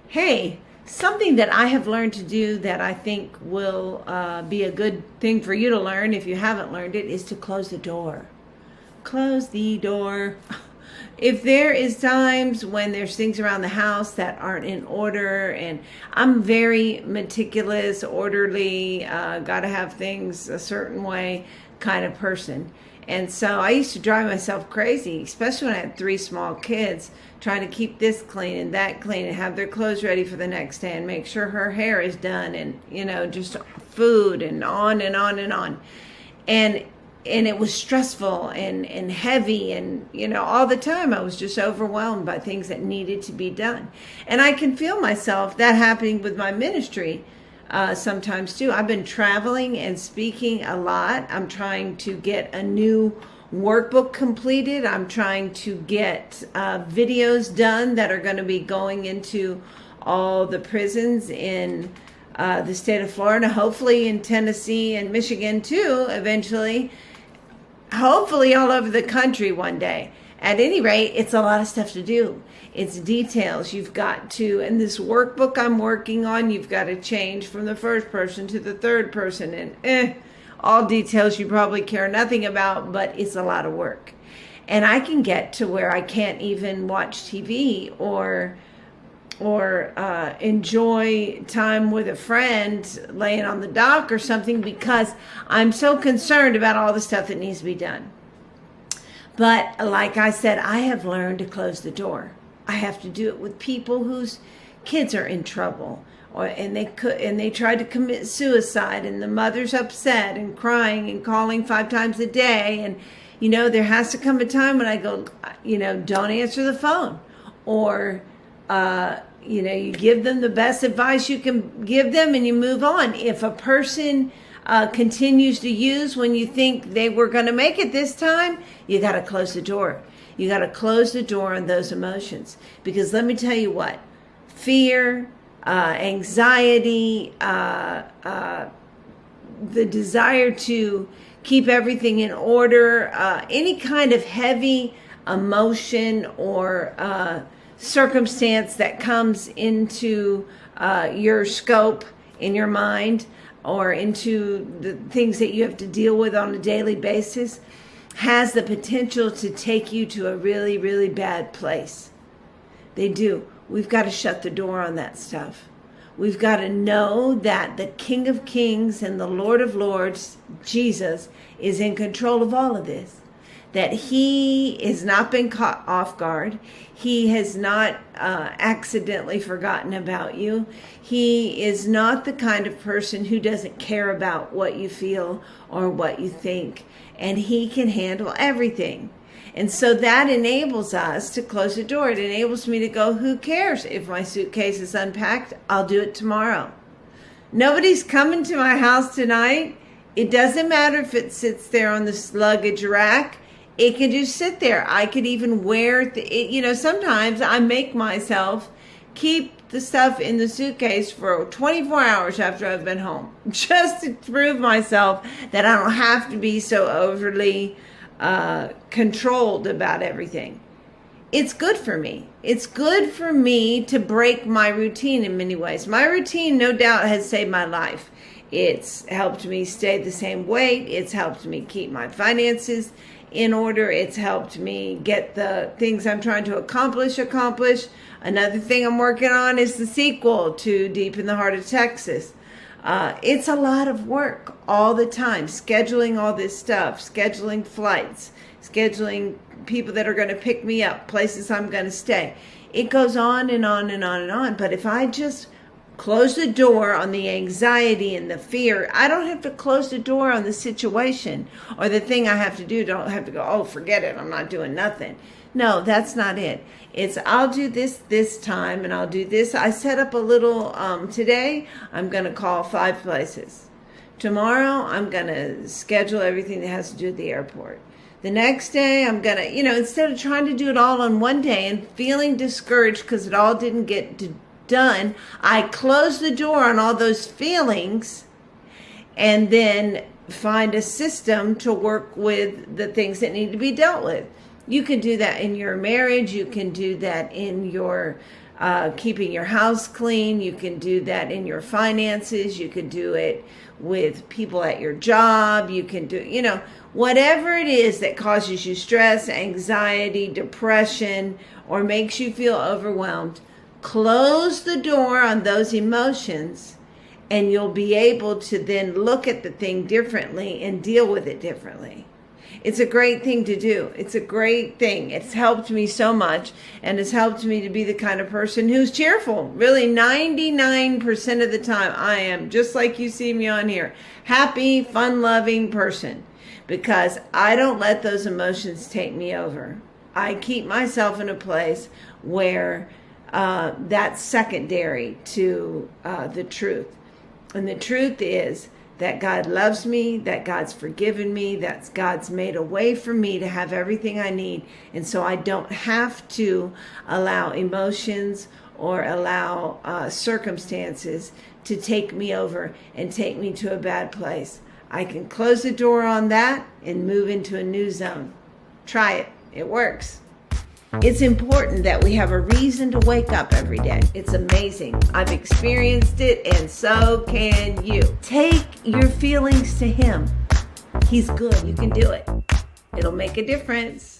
Hey, something that I have learned to do that I think will be a good thing for you to learn if you haven't learned it is to close the door. Close the door. If there is times when there's things around the house that aren't in order, and I'm very meticulous, orderly, gotta have things a certain way kind of person. And so I used to drive myself crazy, especially when I had 3 small kids, trying to keep this clean and that clean and have their clothes ready for the next day and make sure her hair is done and, just food and on and on and on. And it was stressful and heavy and, all the time I was just overwhelmed by things that needed to be done. And I can feel myself that happening with my ministry sometimes too. I've been traveling and speaking a lot. I'm trying to get a new workbook completed. I'm trying to get videos done that are going to be going into all the prisons in the state of Florida, hopefully in Tennessee and Michigan too, eventually. Hopefully all over the country one day. At any rate, it's a lot of stuff to do. It's details. You've got to, and this workbook I'm working on, you've got to change from the first person to the third person. And all details you probably care nothing about, but it's a lot of work. And I can get to where I can't even watch TV or enjoy time with a friend laying on the dock or something because I'm so concerned about all the stuff that needs to be done. But like I said, I have learned to close the door. I have to do it with people whose kids are in trouble, and they tried to commit suicide, and the mother's upset and crying and calling 5 times a day. And there has to come a time when I go, don't answer the phone, or you give them the best advice you can give them and you move on. If a person continues to use when you think they were going to make it this time, you got to close the door. You got to close the door on those emotions. Because let me tell you what, fear, anxiety, the desire to keep everything in order, any kind of heavy emotion or circumstance that comes into your scope in your mind or into the things that you have to deal with on a daily basis has the potential to take you to a really, really bad place. They do. We've got to shut the door on that stuff. We've got to know that the King of Kings and the Lord of Lords, Jesus, is in control of all of this. That he has not been caught off guard. He has not accidentally forgotten about you. He is not the kind of person who doesn't care about what you feel or what you think. And he can handle everything. And so that enables us to close the door. It enables me to go, who cares if my suitcase is unpacked? I'll do it tomorrow. Nobody's coming to my house tonight. It doesn't matter if it sits there on the luggage rack. It can just sit there. I could even wear sometimes I make myself keep the stuff in the suitcase for 24 hours after I've been home, just to prove myself that I don't have to be so overly controlled about everything. It's good for me. It's good for me to break my routine in many ways. My routine, no doubt, has saved my life. It's helped me stay the same weight. It's helped me keep my finances in order. It's helped me get the things I'm trying to accomplish. Another thing I'm working on is the sequel to Deep in the Heart of Texas. It's a lot of work all the time, scheduling all this stuff, scheduling flights, scheduling people that are going to pick me up, places I'm going to stay. It goes on and on and on and on. But if I just close the door on the anxiety and the fear, I don't have to close the door on the situation or the thing I have to do. Don't have to go, oh, forget it, I'm not doing nothing. No, that's not it. It's I'll do this time and I'll do this. I set up a little, today I'm going to call 5 places. Tomorrow I'm going to schedule everything that has to do with the airport. The next day I'm going to, instead of trying to do it all on one day and feeling discouraged because it all didn't get done, I close the door on all those feelings and then find a system to work with the things that need to be dealt with. You can do that in your marriage. You can do that in your keeping your house clean. You can do that in your finances. You can do it with people at your job. You can do, whatever it is that causes you stress, anxiety, depression, or makes you feel overwhelmed. Close the door on those emotions, and you'll be able to then look at the thing differently and deal with it differently. It's a great thing to do. It's a great thing. It's helped me so much, and it's helped me to be the kind of person who's cheerful. Really, 99% of the time, I am, just like you see me on here, happy, fun-loving person, because I don't let those emotions take me over. I keep myself in a place where that's secondary to the truth. And the truth is that God loves me, that God's forgiven me, that God's made a way for me to have everything I need. And so I don't have to allow emotions or allow circumstances to take me over and take me to a bad place. I can close the door on that and move into a new zone. Try it. It works. It's important that we have a reason to wake up every day. It's amazing. I've experienced it, and so can you. Take your feelings to Him. He's good. You can do it. It'll make a difference.